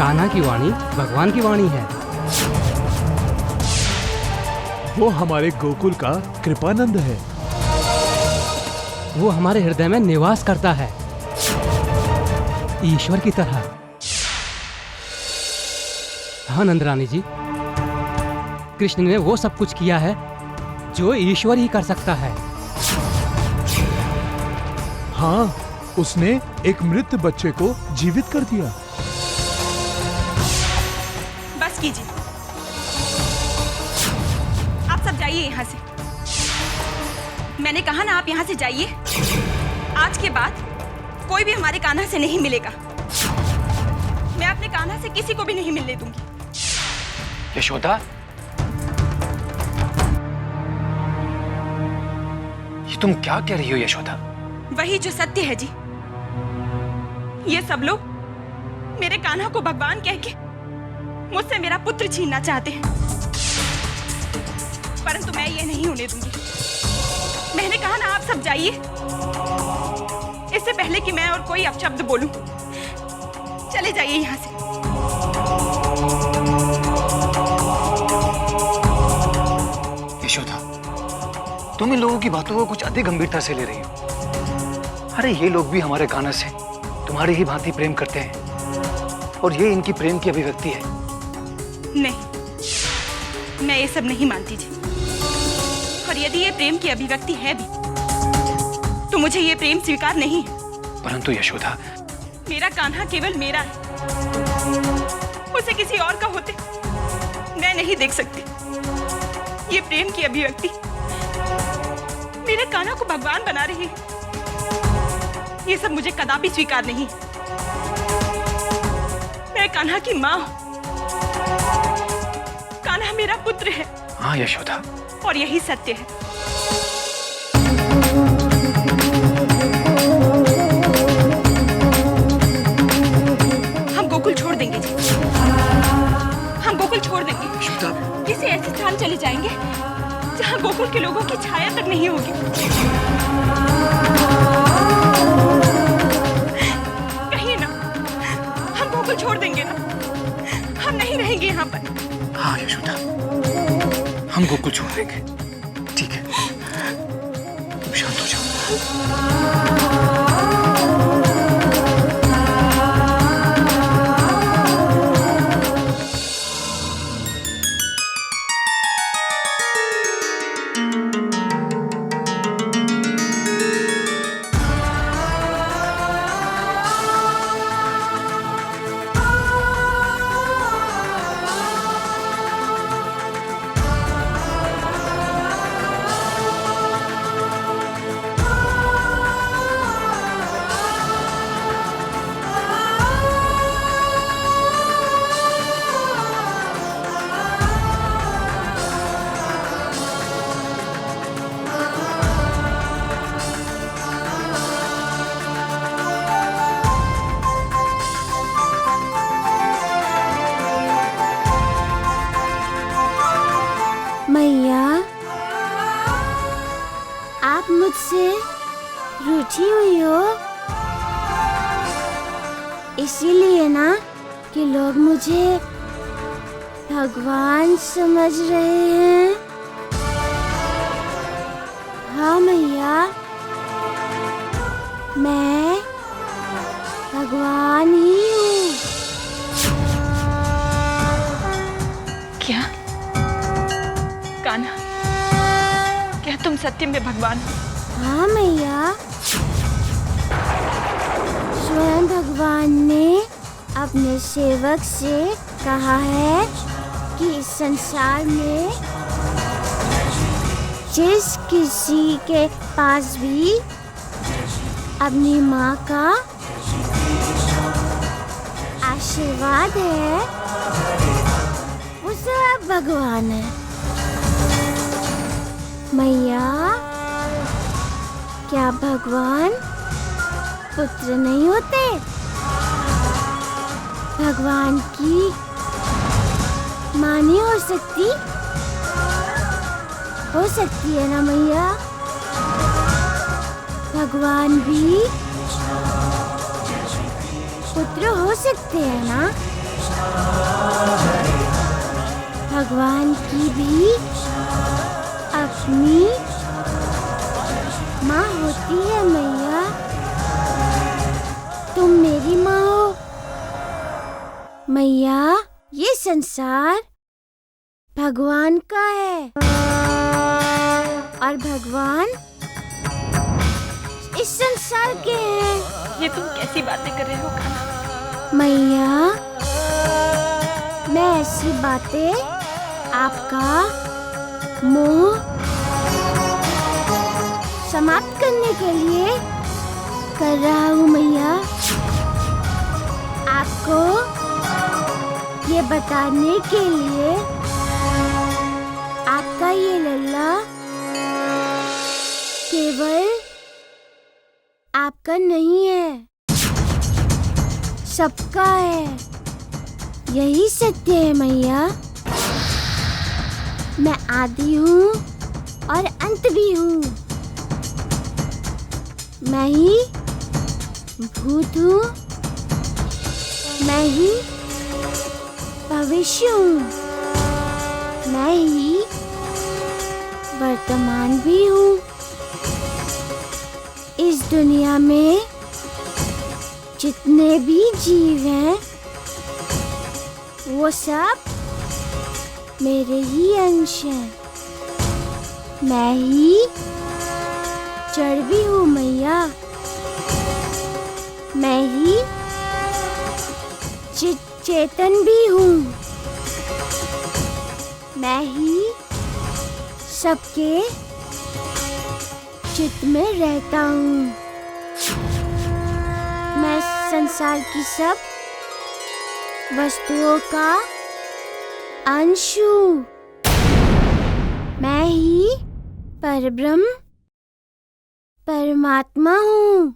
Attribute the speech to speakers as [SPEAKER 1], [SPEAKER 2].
[SPEAKER 1] कान्हा की वाणी भगवान की वाणी है।
[SPEAKER 2] वो हमारे गोकुल का कृपानंद है।
[SPEAKER 1] वो हमारे हृदय में निवास करता है, ईश्वर की तरह। हाँ नंदरानी जी, कृष्ण ने वो सब कुछ किया है जो ईश्वर ही कर सकता है।
[SPEAKER 2] हाँ, उसने एक मृत बच्चे को जीवित कर दिया।
[SPEAKER 3] बस कीजिए, आप सब जाइए यहाँ से। मैंने कहा ना, आप यहाँ से जाइए। आज के बाद कोई भी हमारे कान्हा से नहीं मिलेगा। मैं अपने कान्हा से किसी को भी नहीं मिलने दूंगी।
[SPEAKER 4] यशोदा, ये तुम क्या कह रही हो यशोदा?
[SPEAKER 3] वही जो सत्य है जी। ये सब लोग मेरे कान्हा को भगवान कह के मुझसे मेरा पुत्र छीनना चाहते हैं, परंतु मैं ये नहीं होने दूंगी। मैंने कहा ना, आप सब जाइए, इससे पहले कि मैं और कोई अपशब्द बोलूं। चले जाइए यहाँ से।
[SPEAKER 4] यशोदा, तुम इन लोगों की बातों को कुछ अधिक गंभीरता से ले रही हो। अरे ये लोग भी हमारे कान्हा से तुम्हारी ही भांति प्रेम करते हैं और ये इनकी प्रेम की अभिव्यक्ति है।
[SPEAKER 3] नहीं, मैं ये सब नहीं मानती जी। और यदि ये प्रेम की अभिव्यक्ति है भी, तो मुझे ये प्रेम स्वीकार नहीं है।
[SPEAKER 4] परंतु यशोदा,
[SPEAKER 3] मेरा कान्हा केवल मेरा है, उसे किसी और का होते मैं नहीं देख सकती। ये प्रेम की अभिव्यक्ति मेरे कान्हा को भगवान बना रही है। ये सब मुझे कदापि स्वीकार नहीं। मैं कान्हा की माँ हूँ, कान्हा मेरा पुत्र है।
[SPEAKER 4] हाँ यशोदा,
[SPEAKER 3] और यही सत्य है। हम गोकुल छोड़ देंगे जी, हम गोकुल छोड़ देंगे। किसी ऐसे स्थान चले जाएंगे जहाँ गोकुल के लोगों की छाया तक नहीं होगी। कहीं ना, हम गोकुल छोड़ देंगे ना, हम नहीं रहेंगे यहाँ पर।
[SPEAKER 4] हाँ यशोदा, हम गोकुल छोड़ देंगे। ठीक है, तुम शांत हो जाओ।
[SPEAKER 5] मैया, आप मुझसे रूठी हुई हो, इसीलिए ना कि लोग मुझे भगवान समझ रहे हैं। हाँ मैया, मैं भगवान ही हूँ।
[SPEAKER 3] क्या कान्हा, क्या तुम सत्य में भगवान हो?
[SPEAKER 5] हाँ मैया, स्वयं भगवान ने अपने सेवक से कहा है कि इस संसार में जिस किसी के पास भी अपनी माँ का आशीर्वाद है, वो सब भगवान है। मैया, क्या भगवान पुत्र नहीं होते? भगवान की माँ नहीं हो सकती? हो सकती है ना मैया? भगवान भी पुत्र हो सकते हैं ना? भगवान की भी अपनी माँ होती है मैया। तुम मेरी माँ हो मैया। ये संसार भगवान का है और भगवान इस संसार के हैं।
[SPEAKER 3] ये तुम कैसी बातें कर रहे हो कान्हा?
[SPEAKER 5] मैया, मैं ऐसी बातें आपका मोह समाप्त करने के लिए कर रहा हूँ मैया। आपको ये बताने के लिए आपका ये लल्ला केवल आपका नहीं है, सबका है। यही सत्य है मैया। मैं आदि हूँ और अंत भी हूँ। मैं ही भूत हूँ, मैं ही भविष्य हूँ, मैं ही वर्तमान भी हूँ। इस दुनिया में जितने भी जीव हैं वो सब मेरे ही अंश हैं। मैं ही जड़ भी हूँ मैया। मैं ही चेतन भी हूँ। मैं ही सबके चित्त में रहता हूँ। मैं संसार की सब वस्तुओं का अंश हूँ। मैं ही परब्रह्म परमात्मा हूँ।